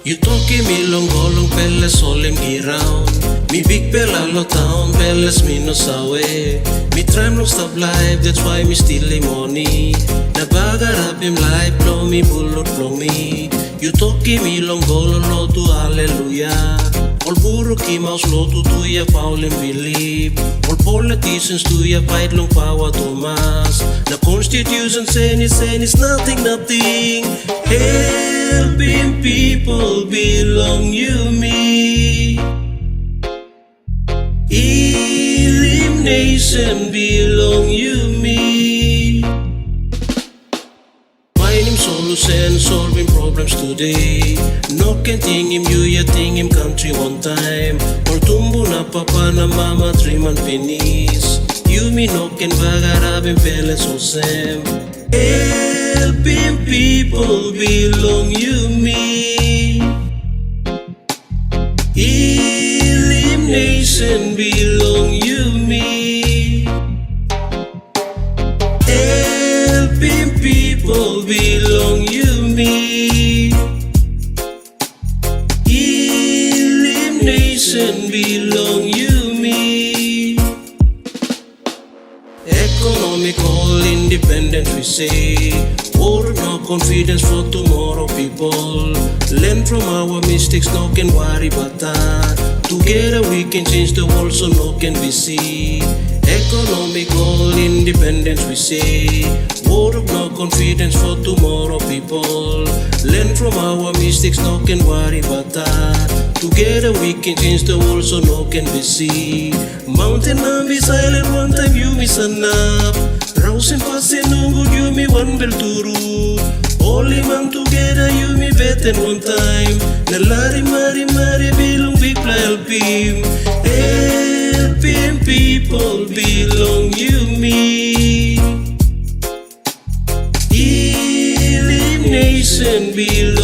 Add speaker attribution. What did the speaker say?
Speaker 1: You talkie me long golong peles solim giround. Me big pela lo town peles me no sawe. Me try no stop life, that's why me still money. Nagbagarap him life, blow me bullet blow me. You talkie me long golong lo to hallelujah. All buro ki mouse lo to ya Paul and believe. All politicians to ya fight long power Thomas. The constitution saying it's nothing. Helping people belong you me. Healim Nation belong you me. Finding solutions, solving problems today. No can think him you ya think him country one time. Or tumbo na papa na mama 3 man penis. You me no can bagarab in pele so sem. Helping people belong you me. Healim Nation belong you me. Helping people belong you me. Healim Nation belong you me. Economical independence we say. War no confidence for tomorrow people. Learn from our mistakes, no can worry about that. Together we can change the world so no can be see. Economical independence we say. War of no confidence for tomorrow people. Learn from our mistakes, no can worry about that. Together we can change the world so no can be see. Mountain man be silent one time you miss a nap. Rousing passing good you me one bell turu. Only man together you me better one time. Nalari mari belong big help him. Helping people belong you me. Healim Nation belong